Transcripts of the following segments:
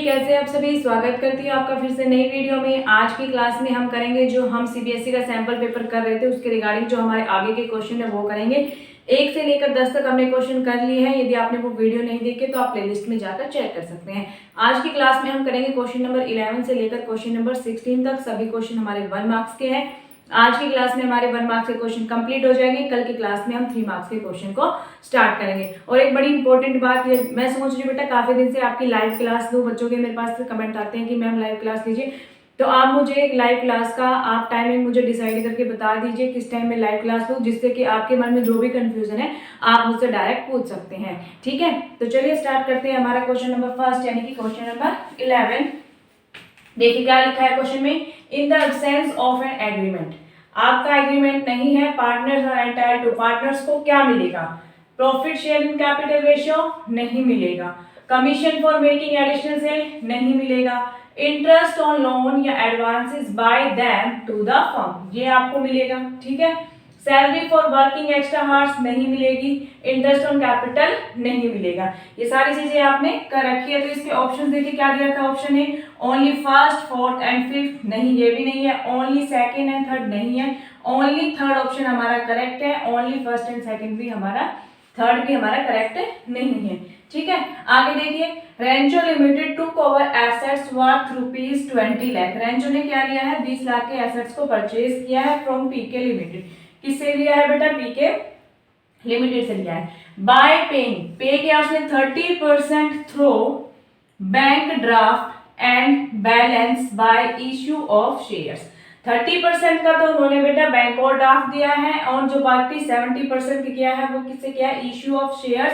कैसे आप सभी, स्वागत करती हूँ आपका फिर से नई वीडियो में। आज की क्लास में हम करेंगे जो हम सीबीएसई का सैंपल पेपर कर रहे थे उसके रिगार्डिंग जो हमारे आगे के क्वेश्चन है वो करेंगे। 1 से लेकर 10 तक हमने क्वेश्चन कर लिए हैं। यदि आपने वो वीडियो नहीं देखे तो आप प्लेलिस्ट में जाकर चेक कर सकते हैं। आज की क्लास में हम करेंगे क्वेश्चन नंबर 11 से लेकर क्वेश्चन नंबर 16 तक। सभी क्वेश्चन हमारे 1 मार्क्स के हैं। आज की क्लास में हमारे 1 मार्क्स के क्वेश्चन कंप्लीट हो जाएंगे। कल की क्लास में हम 3 मार्क्स के क्वेश्चन को स्टार्ट करेंगे। और एक बड़ी इंपॉर्टेंट बात, ये मैं सोच रही हूँ बेटा काफी दिन से आपकी लाइव क्लास दो। बच्चों के मेरे पास कमेंट आते हैं कि मैम लाइव क्लास लीजिए, तो आप मुझे एक लाइव क्लास का आप टाइमिंग मुझे डिसाइड करके बता दीजिए किस टाइम में लाइव क्लास दूँ, जिससे कि आपके मन में जो भी कंफ्यूजन है आप मुझसे डायरेक्ट पूछ सकते हैं। ठीक है, तो चलिए स्टार्ट करते हैं हमारा क्वेश्चन नंबर फर्स्ट यानी कि क्वेश्चन नंबर 11। देखिए क्या लिखा है क्वेश्चन में, in the absence of an agreement. आपका एग्रीमेंट नहीं है, partners are entitled to, partners को क्या मिलेगा? Profit share in capital ratio नहीं मिलेगा, commission for making additional sale नहीं मिलेगा, इंटरेस्ट ऑन लोन या advances by them to the firm ये आपको मिलेगा। ठीक है, salary for working extra hours नहीं मिलेगी, इंटरेस्ट ऑन कैपिटल नहीं मिलेगा। ये सारी चीजें आपने कर रखी है। तो इसके ऑप्शन देखिए क्या दिया रखा, ऑप्शन है only first fourth and fifth, नहीं ये भी नहीं है। ओनली सेकेंड एंड थर्ड नहीं है। ओनली थर्ड ऑप्शन हमारा करेक्ट है। ओनली फर्स्ट एंड सेकेंड भी हमारा, थर्ड भी हमारा करेक्ट नहीं है। ठीक है, आगे देखिए, Rancho limited took over assets worth ₹20 lakh. Rancho ने क्या लिया है, 20 लाख के एसेट्स को परचेज किया है फ्रॉम पीके लिमिटेड। किससे लिया है बेटा, पीके लिमिटेड से लिया है। बाय पेइंग, पे किया उसने 30% through bank draft and balance bye issue of shares. 30% का तो उन्होंने बेटा बैंक और ड्राफ्ट दिया है, और जो बाकी 70% किया है वो किससे किया है, इश्यू ऑफ शेयर्स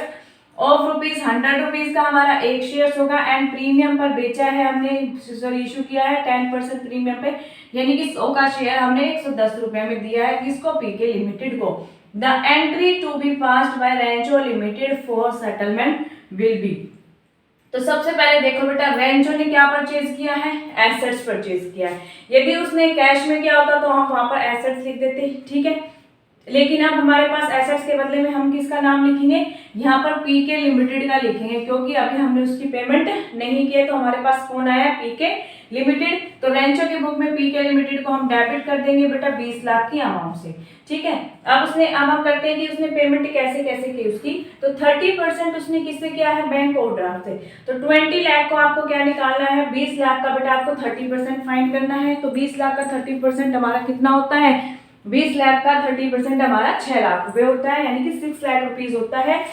ऑफ ₹100 का हमारा एक शेयर होगा। एंड प्रीमियम पर बेचा है हमने, सॉरी इशू किया है 10% प्रीमियम पे, यानी कि 100 का शेयर हमने ₹110 में दिया है। किसको, पीके लिमिटेड को। The entry to be passed by Rancho limited for settlement will be. तो सबसे पहले देखो बेटा, रेंचो ने क्या परचेज किया है, एसेट्स परचेज किया है। यदि उसने कैश में किया होता तो हम वहां पर एसेट्स लिख देते। ठीक है, लेकिन अब हमारे पास एसेट्स के बदले में हम किसका नाम लिखेंगे, यहाँ पर पीके लिमिटेड का लिखेंगे, क्योंकि अभी हमने उसकी पेमेंट नहीं की है। तो हमारे पास कौन आया, पीके लिमिटेड। तो रेंचो के बुक में पीके लिमिटेड को हम डेबिट कर देंगे बेटा 20 लाख की अमाउंट से। ठीक है, अब हम करते हैं कि उसने पेमेंट कैसे कैसे की उसकी। तो 30% उसने किससे किया है, बैंक ओवरड्राफ्ट से। तो 20 लाख को आपको क्या निकालना है, 20 लाख का बेटा आपको 30% फाइंड करना है। तो 20 लाख का 30% हमारा कितना होता है, 20 लाख का 30% हमारा 6 लाख रुपए होता है, यानी कि 6 लाख रुपीज होता है।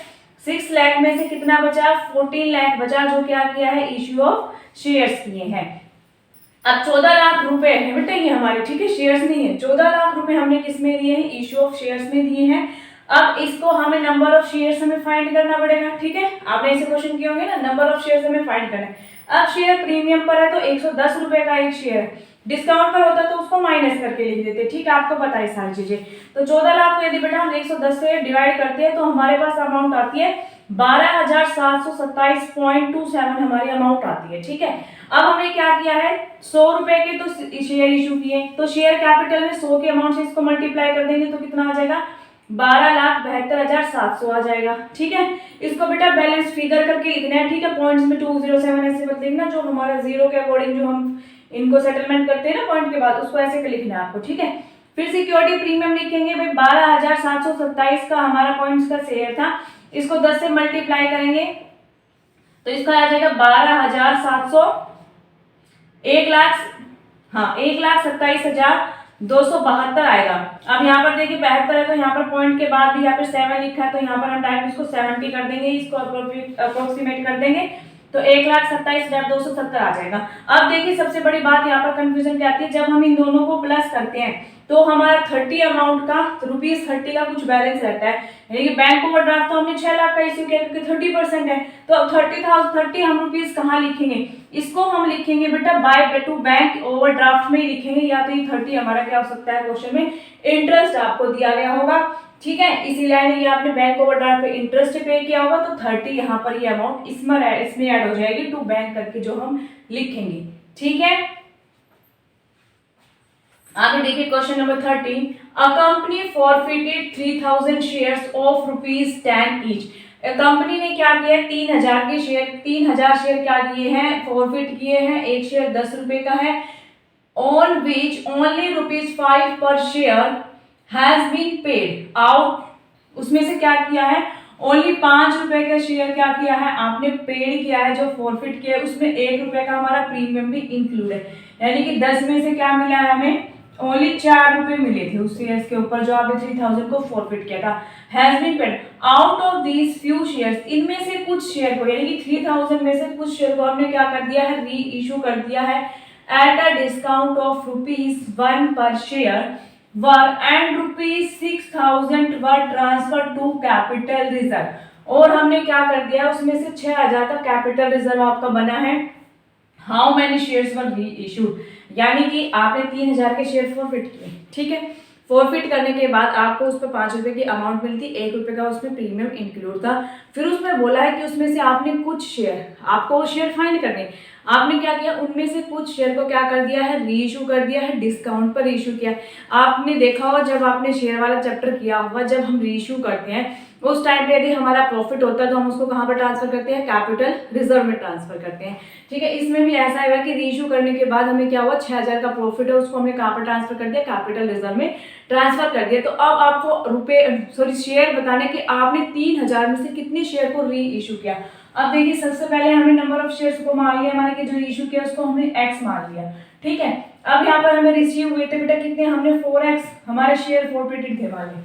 6 लाख में से कितना बचा, 14 लाख बचा, जो क्या किया है, इश्यू ऑफ शेयर्स किए हैं। अब 14 लाख रुपए है बेटा ये हमारे, ठीक है, शेयर्स नहीं है। 14 लाख रुपए हमने किस में दिए हैं, इश्यू ऑफ शेयर्स में दिए हैं। अब इसको हमें नंबर ऑफ शेयर्स हमें फाइंड करना पड़ेगा। ठीक है, आपने ऐसे क्वेश्चन किए होंगे ना, नंबर ऑफ शेयर्स हमें फाइंड करना है। अब शेयर प्रीमियम पर है तो 110 रुपए का एक शेयर है, डिस्काउंट पर होता तो उसको माइनस करके लिख देते। ठीक है, आपको पता है सारी चीजें। तो 14 लाख को यदि बेटा हम 110 से डिवाइड करते हैं तो हमारे पास अमाउंट आती है 12,727.27 हमारी अमाउंट आती है। ठीक है, अब हमने क्या किया है, 100 रुपए के तो शेयर इशू किए, तो शेयर कैपिटल में 100 के अमाउंट से इसको मल्टीप्लाई कर देंगे तो कितना आ जाएगा, 12,72,700 आ जाएगा। ठीक है, इसको बेटा बैलेंस फिगर करके लिखना है। ठीक है, पॉइंट्स में 207 ऐसे मत लिखना, जो हमारा जीरो के अकॉर्डिंग जो हम इनको सेटलमेंट करते हैं ना पॉइंट के बाद, उसको ऐसे लिखना है आपको। ठीक है, फिर सिक्योरिटी प्रीमियम लिखेंगे भाई, 12,727 का हमारा पॉइंट्स का शेयर था, इसको 10 से मल्टीप्लाई करेंगे तो इसका आ जाएगा 12,700, 1,27,272 आएगा। अब यहाँ पर देखिए 72 है तो यहाँ पर पॉइंट के बाद भी यहाँ पर 7 लिखा है, तो यहाँ पर हम डायरेक्ट इसको 70 कर देंगे, इसको अप्रोक्सीमेट कर देंगे तो 1,27,270 आ जाएगा। अब देखिए सबसे बड़ी बात यहाँ पर कंफ्यूजन क्या आती है, जब हम इन दोनों को प्लस करते हैं तो हमारा 30 अमाउंट का ₹30 का कुछ बैलेंस रहता है, यानी कि बैंक ओवरड्राफ्ट तो हमने 6 लाख का इश्यू किया क्योंकि 30% है। तो अब 30 हम रुपीज कहाँ लिखेंगे, इसको हम लिखेंगे बेटा बाय टू बैंक ओवरड्राफ्ट में ही लिखेंगे, या तो ये 30 हमारा क्या हो सकता है, क्वेश्चन में इंटरेस्ट आपको दिया गया होगा। ठीक है, इसी लाइन ये आपने बैंक ओवरड्राफ्ट पे इंटरेस्ट पे किया होगा तो 30 यहाँ पर ये अमाउंट इसमें ऐड हो जाएगी टू बैंक करके जो हम लिखेंगे। ठीक है, आगे देखिए question number 13, a company forfeited 3,000 shares of ₹10 each. Company ने क्या किया, 3,000 शेयर क्या किए हैं, फॉरफिट किए हैं। एक शेयर 10 रुपए का है, on which only ₹5 per share has been paid out. उसमें से क्या किया है, ओनली 5 रुपए का शेयर क्या किया है, आपने पेड किया है, जो फॉरफिट किया है उसमें 1 रुपए का हमारा प्रीमियम भी इंक्लूड है। यानी कि 10 में से क्या मिला है हमें, ओनली 4 रुपए मिले थे उस शेयर्स के ऊपर जो आपने 3000 को फॉरफिट किया था। Has been paid out of these few shares, इनमें से कुछ शेयर को, यानी कि 3000 में से कुछ शेयर को हमने क्या कर दिया है, री इशू कर दिया है at a discount of ₹1 per share were and ₹6000 were transfer to capital reserve. और हमने क्या कर दिया, उसमें से 6000 का कैपिटल रिजर्व आपका बना है। हाउ मैनी शेयर्स वर री इशूड, यानी कि आपने 3000 के शेयर फॉरफिट किए, ठीक है। फॉरफिट करने के बाद आपको उस पर 5 रुपए की अमाउंट मिलती, 1 रुपए का उसमें प्रीमियम इंक्लूड था। फिर उसमें बोला है कि उसमें से आपने कुछ शेयर, आपको वो शेयर फाइंड करने, आपने क्या किया, उनमें से कुछ शेयर को क्या कर दिया है, री इशू कर दिया है, डिस्काउंट पर इशू किया। आपने देखा होगा जब आपने शेयर वाला चैप्टर किया होगा, जब हम री इशू करते हैं उस टाइम पे यदि हमारा प्रॉफिट होता है तो हम उसको कहाँ पर ट्रांसफर करते हैं, कैपिटल रिजर्व में ट्रांसफर करते हैं, ठीक है। इसमें भी ऐसा है कि री इशू करने के बाद हमें क्या हुआ, 6000 का प्रॉफिट है, उसको हमने कहाँ पर ट्रांसफर कर दिया, कैपिटल रिजर्व में ट्रांसफर कर दिया। तो अब आपको शेयर बताने कि आपने 3000 में से कितने शेयर को री इशू किया। अब देखिए सबसे पहले हमने नंबर ऑफ शेयर्स को मान लिया, माने कि जो इशू किया उसको हमने x मान लिया, ठीक है। अब यहाँ पर हमें रिसीव हुए थे बेटा कितने, हमने 4x, हमारे शेयर फॉरफिटेड थे वाले।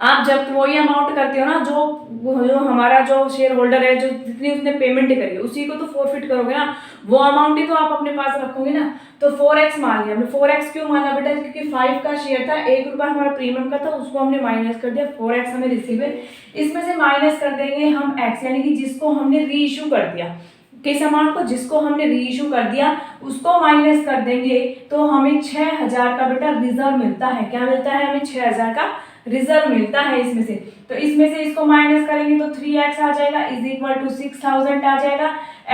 आप जब वही अमाउंट करते हो ना, जो हमारा जो शेयर होल्डर है, जो जितनी उसने पेमेंट करी है उसी को तो फॉरफिट करोगे ना, वो अमाउंट ही तो आप अपने पास रखोगे ना। तो 4x मान लिया हमने। 4x क्यों माना बेटा, क्योंकि 5 का शेयर था, 1 रुपया हमारा प्रीमियम का था, उसको हमने माइनस कर दिया, 4x हमें रिसीव है। इसमें से माइनस कर देंगे हम x, यानी कि जिसको हमने री इशू कर दिया, किस अमाउंट को, जिसको हमने री इशू कर दिया उसको माइनस कर देंगे, तो हमें 6000 का बेटा रिजर्व मिलता है। क्या मिलता है हमें, 6000 का रिजर्व मिलता है इसमें से। तो इसमें से इसको माइनस करेंगे तो 3x आ जाएगा इज इक्वल टू 6000 आ जाएगा,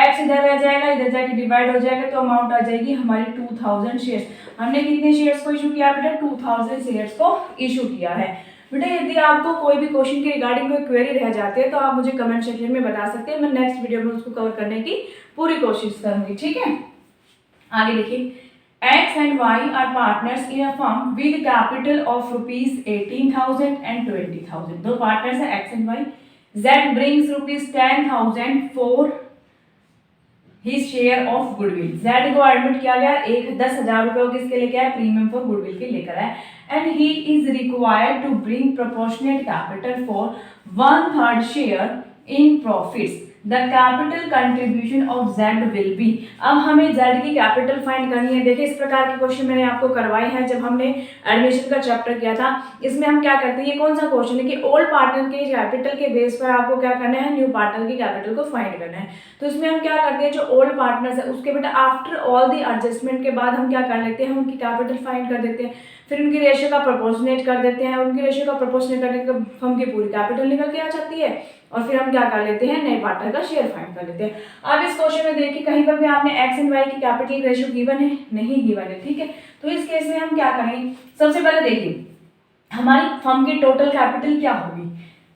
x इधर रह जाएगा, इधर जाके डिवाइड हो जाएगा, तो अमाउंट आ जाएगी हमारी 2000 शेयर्स। हमने कितने शेयर्स को इशू किया बेटा, 2000 शेयर्स को इशू किया है। बेटा यदि आपको कोई भी क्वेश्चन के रिगार्डिंग कोई क्वेरी रह जाती है तो आप मुझे कमेंट सेक्शन में बता सकते हैं, मैं नेक्स्ट वीडियो में उसको कवर करने की पूरी कोशिश करूंगी, ठीक है। आगे देखिए, X and Y are partners in a firm with capital of ₹18,000 and ₹20,000. दो पार्टनर्स हैं X and Y. Z brings ₹10,000 for his share of goodwill. Z को एडमिट किया गया, 10,000 रुपये किसके लेके आया, प्रीमियम फॉर गुडविल के लेकर आया, and he is required to bring proportionate capital for 1/3 share in profits. The capital contribution of Z will be. अब हमें Z की कैपिटल फाइंड करनी है। देखिए इस प्रकार के क्वेश्चन मैंने आपको करवाए हैं जब हमने एडमिशन का चैप्टर किया था। इसमें हम क्या करते हैं, ये कौन सा क्वेश्चन है कि ओल्ड पार्टनर के कैपिटल के बेस पर आपको क्या करना है, न्यू पार्टनर की कैपिटल को फाइंड करना है। तो इसमें हम क्या करते हैं, जो ओल्ड पार्टनर्स है उसके बेटा आफ्टर ऑल दी एडजस्टमेंट के बाद हम क्या कर लेते हैं, उनकी कैपिटल फाइंड कर देते हैं, फिर उनकी रेशियो का प्रोपोर्शनेट कर देते हैं, उनकी रेशियो का प्रोपोर्शनेट करने के फर्म की पूरी कैपिटल निकल के आ जाती है, और फिर हम क्या कर लेते हैं, नए पार्टनर का शेयर फाइंड कर लेते हैं। अब इस क्वेश्चन में देखिए कहीं पर भी आपने x एंड y की कैपिटल रेशियो गिवन है, नहीं गिवन है, ठीक है। तो इस केस में हम क्या करेंगे, सबसे पहले देखिए हमारी फर्म की टोटल कैपिटल क्या होगी।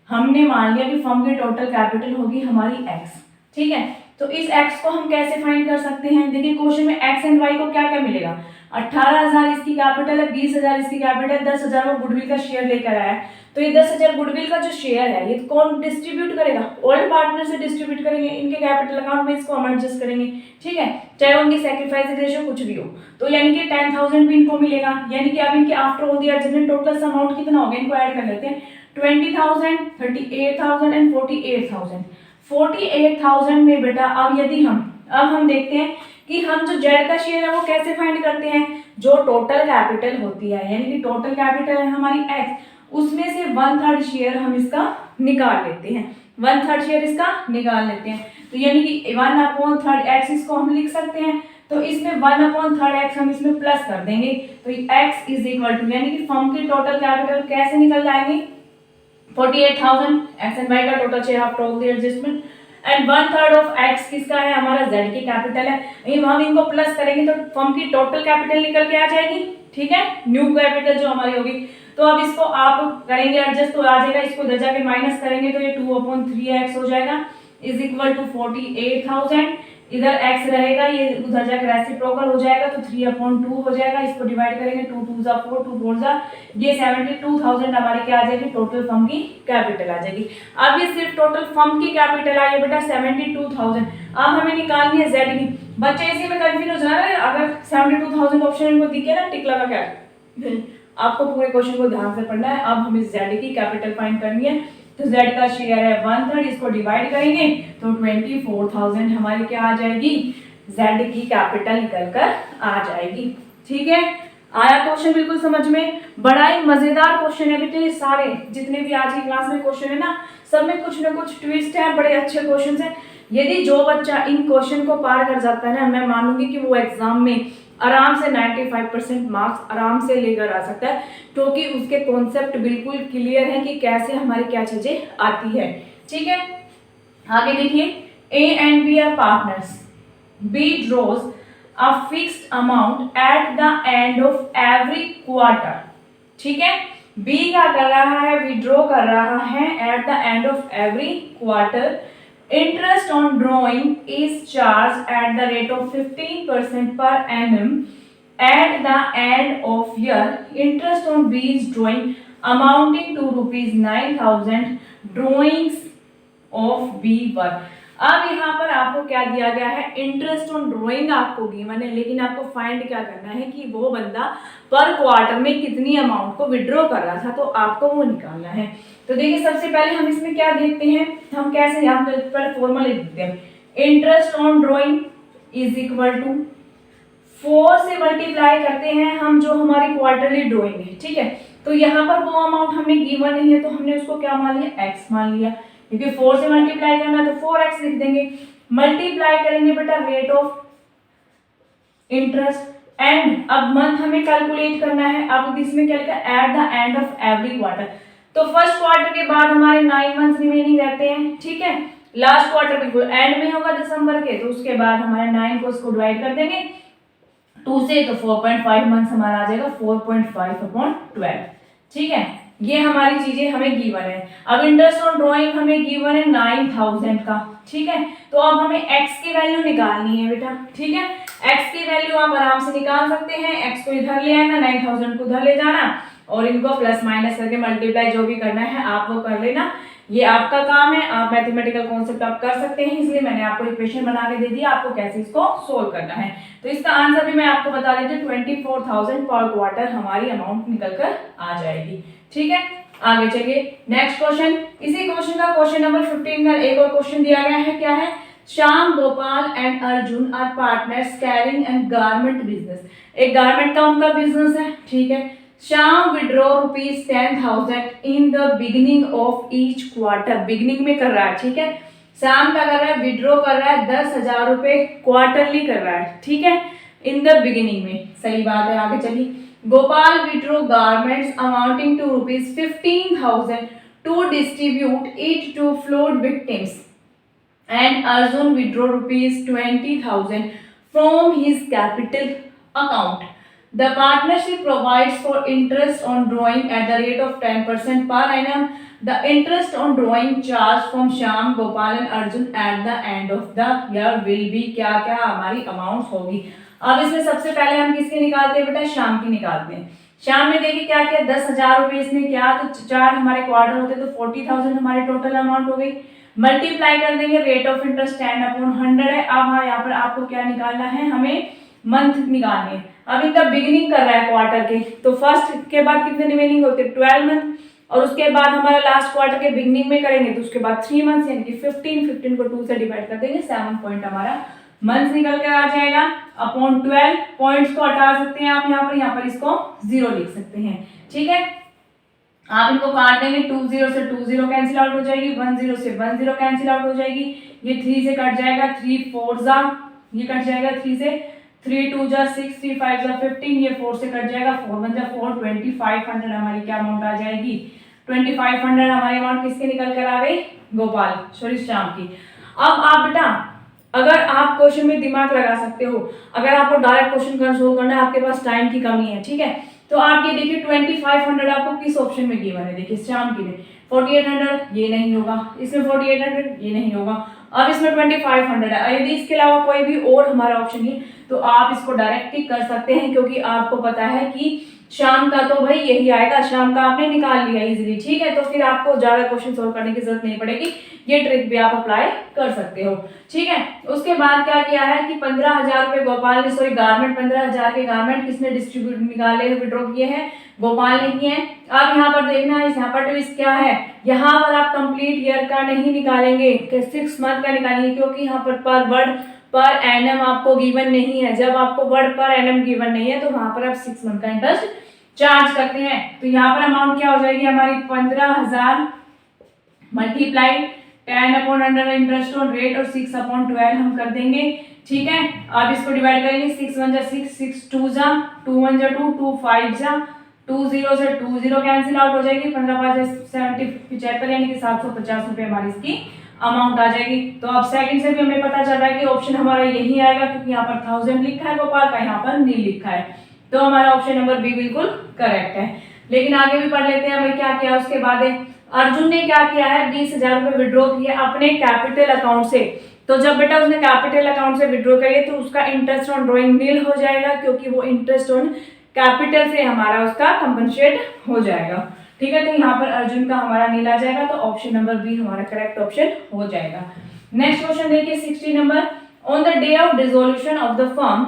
हमने मान लिया कि फर्म की टोटल कैपिटल होगी हमारी x, ठीक है। तो इस x को हम कैसे फाइंड कर सकते हैं, देखिए क्वेश्चन में x एंड y को क्या क्या मिलेगा, 18,000 इसकी कैपिटल है, 20,000 इसकी कैपिटल है, 10,000 वो गुडविल का शेयर लेकर आया है। तो ये 10,000 गुडविल का जो शेयर है ये कौन डिस्ट्रीब्यूट करेगा, ओल्ड पार्टनर से डिस्ट्रीब्यूट करेंगे, इनके कैपिटल अकाउंट में इसको हम एडजस्ट करेंगे, ठीक है, चाहे उनकी सैक्रिफाइस रेशियो कुछ भी हो। तो यानी कि 10,000 भी इनको मिलेगा, यानी कि अब इनके after all the adjustment total amount कितना होगा, इनको ऐड कर लेते हैं, 20,000, 38,000 एंड 48,000। 48,000 में बेटा अब यदि अब हम देखते हैं कि हम जो जेड का शेयर है वो कैसे फाइंड करते हैं, जो टोटल कैपिटल होती है, यानी कि टोटल कैपिटल है हमारी x, उसमें से 1/3 शेयर हम इसका निकाल लेते हैं, 1/3 शेयर इसका निकाल लेते हैं। तो यानी कि 1/3 x इसको हम लिख सकते हैं, तो इसमें 1/3 x हम इसमें प्लस कर देंगे, तो x इज इक्वल टू, यानी कि फर्म की टोटल कैपिटल कैसे निकल जाएंगे, 48,000 x एंड y का total share after all the adjustment, and 1/3 of x किसका है, हमारा z की कैपिटल है। हम इनको प्लस करेंगे तो फर्म की टोटल कैपिटल निकल के आ जाएगी, ठीक है, न्यू कैपिटल जो हमारी होगी। तो अब इसको आप करेंगे एडजस्ट तो आ जाएगा, इसको इधर जाके माइनस करेंगे तो ये 2/3x हो जाएगा इज इक्वल टू 48,000। इधर x रहेगा, ये उधर जाकर रेसिप्रोकल हो जाएगा तो 3/2 हो जाएगा। इसको डिवाइड करेंगे 2 2 जा 4 2 4 जा, ये 72,000 हमारी क्या आ जाएगी, टोटल फर्म की कैपिटल आ जाएगी। अब ये सिर्फ टोटल फर्म की कैपिटल आई है बेटा 72,000। अब हमें निकालनी है जेड की। बच्चे इसी में कंफ्यूज हो जा रहे हैं, अगर 72,000 ऑप्शन इनको दिखे ना टिक लगा क्या, आपको पूरे क्वेश्चन को ध्यान से पढ़ना है। अब हमें जेड की कैपिटल फाइंड करनी है, तो z का शेयर है 1/3, इसको डिवाइड करेंगे तो 24,000 हमारी क्या आ जाएगी, z की कैपिटल निकल कर आ जाएगी। ठीक है, आया क्वेश्चन बिल्कुल समझ में? बड़ा ही मजेदार क्वेश्चन है बेटे, सारे जितने भी आज की क्लास में क्वेश्चन है ना, सब में कुछ ना कुछ ट्विस्ट है, बड़े अच्छे क्वेश्चन है। यदि जो बच्चा इन क्वेश्चन को पार कर जाता है ना, मैं मानूंगी कि वो एग्जाम में आराम से 95% मार्क्स आराम से लेकर आ सकता है, क्योंकि उसके कॉन्सेप्ट बिल्कुल क्लियर है कि कैसे हमारी क्या चीजें आती है। ठीक है, आगे देखिए, A and B are partners, B draws a fixed amount at the end of every quarter. ठीक है, बी क्या कर रहा है, विड्रॉ कर रहा है eight the end of every quarter. Interest on drawing is charged at the rate of 15% per annum at the end of year. Interest on B's drawing amounting to rupees 9,000. Drawings of B were. अब यहाँ पर आपको क्या दिया गया है, interest on drawing आपको given है, लेकिन आपको फाइंड क्या करना है कि वो बंदा पर क्वार्टर में कितनी अमाउंट को विड्रॉ कर रहा था, तो आपको वो निकालना है। तो देखिए, सबसे पहले हम इसमें क्या देखते हैं, हम कैसे यहाँ पर फॉर्मूला लिख देते हैं। Interest on drawing is equal to 4 से मल्टीप्लाई करते हैं हम जो हमारी क्वार्टरली ड्राइंग है। ठीक है, तो यहाँ पर वो अमाउंट हमें गिवन नहीं है, तो हमने उसको क्या मान लिया, x मान लिया, क्योंकि 4 से मल्टीप्लाई करना तो 4x लिख देंगे। मल्टीप्लाई करेंगे बेटा रेट ऑफ इंटरेस्ट एंड, अब मंथ हमें कैलकुलेट करना है। अब इसमें क्या लिखा, eight the end of every quarter, तो फर्स्ट क्वार्टर के बाद हमारे 9 मंथ्स रिमेनिंग रहते हैं। ठीक है, लास्ट क्वार्टर बिल्कुल एंड में होगा दिसंबर के, तो उसके बाद हमारे 9 को इसको डिवाइड कर देंगे 2 से, तो 4.5 मंथ्स हमारा आ जाएगा 4.5/12। ठीक है, ये हमारी चीजें हमें गिवन है। अब इंटरेस्ट ऑन ड्राइंग हमें गिवन है 9,000 का। ठीक है, तो अब हमें x की वैल्यू निकालनी है बेटा। ठीक है, x की वैल्यू आप आराम से निकाल सकते हैं, x को इधर ले आना, 9,000 को उधर ले जाना और इनको प्लस माइनस करके मल्टीप्लाई जो भी करना है आप वो कर लेना, ये आपका काम है। आप मैथमेटिकल कॉन्सेप्ट आप कर सकते हैं, इसलिए मैंने आपको इक्वेशन बना के दे दिया, आपको कैसे इसको सोल्व करना है। तो इसका आंसर भी मैं आपको बता देती हूँ, 24,000 पर क्वार्टर हमारी अमाउंट निकल कर आ जाएगी। ठीक है, आगे चलिए नेक्स्ट क्वेश्चन। इसी क्वेश्चन का क्वेश्चन नंबर 15 का एक और क्वेश्चन दिया गया है, क्या है, Shyam, Gopal and Arjun are partners carrying and garment business. एक गारमेंट का उनका बिजनेस है। ठीक है, Shyam withdraw rupees 10,000 in the beginning of each quarter, beginning में कर रहा है। ठीक है, श्याम क्या कर रहा है, विड्रॉ कर रहा है 10,000 रुपए क्वार्टरली कर रहा है। ठीक है, इन द बिगिनिंग में, सही बात है। आगे चलिए, Gopal withdraw garments amounting to rupees 15,000 to distribute it to flood victims and Arjun withdraw rupees 20,000 from his capital account. The partnership provides for interest on drawing at the rate of 10% per annum. The interest on drawing charged from Shyam, Gopal and Arjun at the end of the year will be क्या क्या हमारी amount होगी। अब इसमें सबसे पहले हम किसकी निकालते हैं बेटा, श्याम की निकालते हैं। श्याम ने देखिए क्या किया, 10,000 रुपये इसने किया, तो 4 हमारे क्वार्टर होते तो 40,000 हमारी टोटल अमाउंट हो गई। मल्टीप्लाई कर देंगे, रेट ऑफ इंटरेस्ट 10/100 है। अब हाँ, यहाँ पर आपको क्या निकालना है, हमें मंथ निकालने हैं। अब इनका बिगिनिंग कर रहा है क्वार्टर के, तो फर्स्ट के बाद कितने रिमेनिंग होते हैं, 12 मंथ, और उसके बाद हमारा लास्ट क्वार्टर के बिगिनिंग में करेंगे तो उसके बाद 3 मंथ्स, यानी कि 15 को 2 से डिवाइड कर देंगे, 7 पॉइंट हमारा मंथ निकल कर आ जाएगा। अपॉन 12 पॉइंट्स को हटा सकते हैं आप यहाँ पर इसको 0 लिख सकते हैं। ठीक है, आप इनको काट देंगे, 20 से 20 कैंसिल आउट हो जाएगी, 10 से 10 कैंसिल आउट हो जाएगी, ये 3 से कट जाएगा, 3 4 जा, ये कट जाएगा 3 से, 3 2 जा 6, 3 5 जा 15, ये 4 से कट जाएगा, 4 1 जा 4, 2500 हमारी क्या अमाउंट आ जाएगी, 2500 हमारी अमाउंट किसके निकल कर आ गई, गोपाल सॉरी श्याम की। अब आप बेटा अगर आप क्वेश्चन में दिमाग लगा सकते हो, अगर आपको डायरेक्ट क्वेश्चन सोल्व करना है, आपके पास टाइम की कमी है, ठीक है, तो आप ये देखिए 2500 आपको किस ऑप्शन में गिवन है, देखिए श्याम के लिए 4800 ये नहीं होगा, इसमें 4800 ये नहीं होगा, अब इसमें 2500 है। यदि इसके अलावा कोई भी और हमारा ऑप्शन है तो आप इसको डायरेक्ट टिक कर सकते हैं, क्योंकि आपको पता है कि शाम का तो भाई यही आएगा, शाम का आपने निकाल लिया इजीली, ठीक है। तो फिर आपको ज्यादा क्वेश्चन सोल्व करने की जरूरत नहीं पड़ेगी, ये ट्रिक भी आप अप्लाई कर सकते हो, ठीक है। उसके बाद क्या किया है कि 15,000 रुपए गोपाल ने, सॉरी गारमेंट 15,000 के गारमेंट किसने डिस्ट्रीब्यूट निकाले विड्रॉ किए हैं, गोपाल ने किए हैं। अब यहाँ पर देखना है, यहाँ पर ट्विस्ट क्या है, यहाँ पर आप कंप्लीट ईयर का नहीं निकालेंगे, 6 मंथ का निकालेंगे, क्योंकि यहाँ पर वर्ड पर एनम आपको गिवन नहीं है। जब आपको वर्ड पर एनम गिवन नहीं है तो वहां पर आप 6 मंथ का इंटरेस्ट चार्ज करते हैं। तो यहाँ पर अमाउंट क्या हो जाएगी हमारी 15,000 मल्टीप्लाई 10/100 इंटरेस्ट ऑन रेट और 6/12 हम कर देंगे, ठीक है। अब इसको डिवाइड करेंगे, 6 1 जा 6, 6 2 जा 2 1 जा 2, 2 5 जा 2 0 से 2 0 कैंसिल आउट हो जाएगी, 15 5 75 यानी कि 750 रुपए हमारी इसकी अमाउंट आ जाएगी। तो अब सेकंड से भी हमें पता चल रहा है कि ऑप्शन हमारा यही आएगा, क्योंकि यहाँ पर 1000 लिखा है गोपाल का, यहाँ पर नील लिखा है, तो हमारा ऑप्शन नंबर बी बिल्कुल करेक्ट है। लेकिन आगे भी पढ़ लेते हैं हमें क्या किया। उसके बाद अर्जुन ने क्या किया है, 20,000 रुपए विड्रॉ किए अपने कैपिटल अकाउंट से। तो जब बेटा उसने कैपिटल अकाउंट से विड्रॉ करिए तो उसका इंटरेस्ट ऑन ड्रॉइंग नील हो जाएगा, क्योंकि वो इंटरेस्ट ऑन कैपिटल से हमारा उसका कंपनसेट हो जाएगा, ठीक है। तो यहाँ पर अर्जुन का हमारा नील आ जाएगा, तो ऑप्शन नंबर बी हमारा करेक्ट ऑप्शन हो जाएगा। नेक्स्ट क्वेश्चन देखिए 60 number, on the day of dissolution of the firm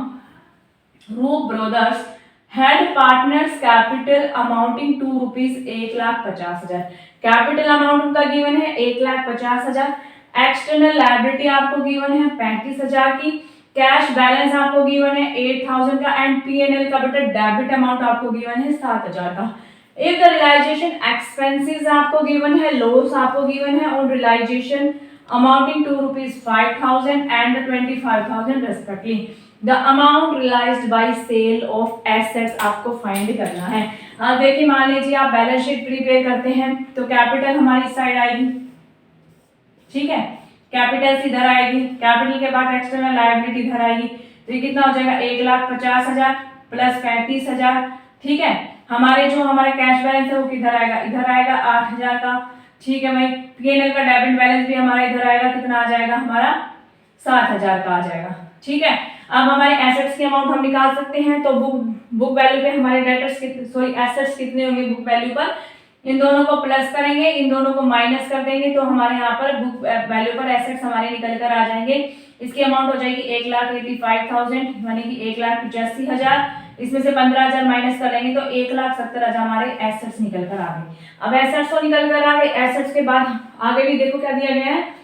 Roop brothers had partners capital amounting to rupees 1,50,000। Capital amount उनका गिवन है 1,50,000, एक्सटर्नल लायबिलिटी आपको गिवन है 35,000 की, कैश बैलेंस आपको गिवन है 8,000 का, एंड P&L का बेटा डेबिट अमाउंट आपको गिवन है 7,000 का। इफ द रियलाइजेशन एक्सपेंसेस आपको गिवन है, लॉस आपको गिवन है on realisation amounting to rupees 5,000 and 25,000 respectively. The amount realised by sale of assets आपको फाइंड करना है। अब देखिए मान लीजिए आप बैलेंस शीट प्रिपेयर करते हैं, तो कैपिटल हमारी साइड आएगी, ठीक है, कैपिटल इधर आएगी, कैपिटल के बाद एक्सटर्नल लायबिलिटी इधर आएगी, तो ये कितना हो जाएगा 1,50,000 प्लस 35,000, ठीक है। हमारे जो हमारा कैश बैलेंस है वो किधर आएगा, इधर आएगा 8,000 का, ठीक है भाई। P&L का डेबिट बैलेंस भी हमारा इधर आएगा, कितना आ जाएगा हमारा 7,000 का आ जाएगा, ठीक है। अब हमारे एसेट्स की अमाउंट हम निकाल सकते हैं, तो बुक वैल्यू पे हमारे डेटर्स एसेट्स कितने होंगे बुक वैल्यू पर, इन दोनों को प्लस करेंगे, इन दोनों को माइनस कर देंगे, तो हमारे यहाँ पर बुक वैल्यू पर एसेट्स हमारे निकल कर आ जाएंगे। इसकी अमाउंट हो जाएगी 1,85,000 यानी कि 1,85,000, इसमें से 15,000 माइनस कर लेंगे तो 1,70,000 हमारे एसेट्स निकल कर आ गए। अब एसेट्स तो निकल कर आ गए, एसेट्स के बाद आगे भी देखो क्या दिया गया है,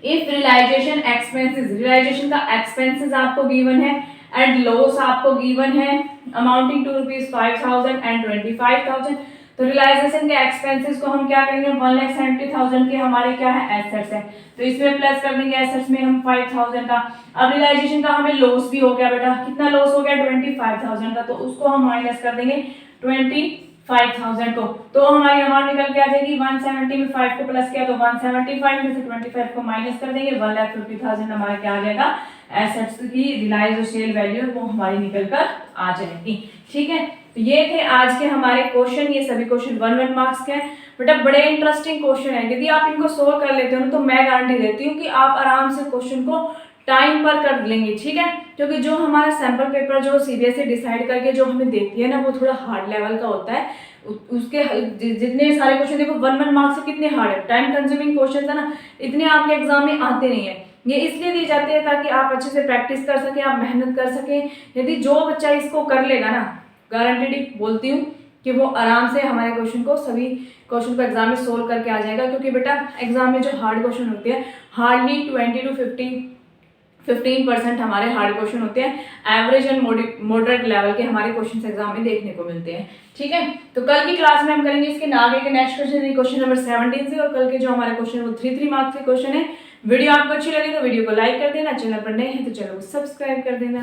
इफ रियलाइजेशन एक्सपेंसेस, रियलाइजेशन का एक्सपेंसेस आपको गिवन है एंड लॉस आपको गिवन है अमाउंटिंग टू रुपीज 5,000 एंड 25,000। तो रियलाइजेशन के एक्सपेंसेस को हम क्या करेंगे, 1,70,000 के हमारे क्या है एसेट्स है, तो इसमें प्लस कर देंगे एसेट्स में हम 5,000 का। अब रियलाइजेशन का हमें लॉस भी हो गया बेटा, कितना लॉस हो गया 25,000 का, तो उसको हम माइनस कर देंगे 25,000 को, तो हमारी अमाउंट निकल के आ जाएगी 170 में 5 को प्लस किया तो 175 में से 25 को माइनस कर देंगे, 1,50,000 हमारा क्या आ जाएगा एसेट्स की रियलाइज और सेल वैल्यू वो हमारी निकल कर आ जाएगी, ठीक है। तो ये थे आज के हमारे क्वेश्चन, ये सभी क्वेश्चन 1 मार्क्स के हैं बेटा, बड़े इंटरेस्टिंग क्वेश्चन है। यदि आप इनको सोल्व कर लेते हो तो मैं गारंटी देती हूँ कि आप आराम से क्वेश्चन को टाइम पर कर लेंगे, ठीक है। क्योंकि जो हमारा सैंपल पेपर जो सीबीएसई डिसाइड करके जो हमें देती है ना, वो थोड़ा हार्ड लेवल का होता है। उसके जितने सारे क्वेश्चन देखो 1 मार्क्स से कितने हार्ड है, टाइम कंज्यूमिंग क्वेश्चन है ना, इतने आपके एग्जाम में आते नहीं है। ये इसलिए दी जाती है ताकि आप अच्छे से प्रैक्टिस कर सकें, आप मेहनत कर सकें। यदि जो बच्चा इसको कर लेगा ना, गारंटेड बोलती हूँ कि वो आराम से हमारे क्वेश्चन को सभी क्वेश्चन को एग्जाम में सोल्व करके आ जाएगा। क्योंकि बेटा एग्जाम में जो हार्ड क्वेश्चन होते हैं हार्डली 20 to 15% हमारे हार्ड क्वेश्चन होते हैं, एवरेज एंड मॉडरेट लेवल के हमारे क्वेश्चन एग्जाम में देखने को मिलते हैं, ठीक है। तो कल की क्लास में हम करेंगे इसके आगे के नेक्स्ट क्वेश्चन नंबर 17 से, और कल के जो हमारे क्वेश्चन वो 3 मार्क्स के क्वेश्चन है। वीडियो आपको अच्छी लगी तो वीडियो को लाइक कर देना, चैनल पर नए हैं तो चैनल को सब्सक्राइब कर देना।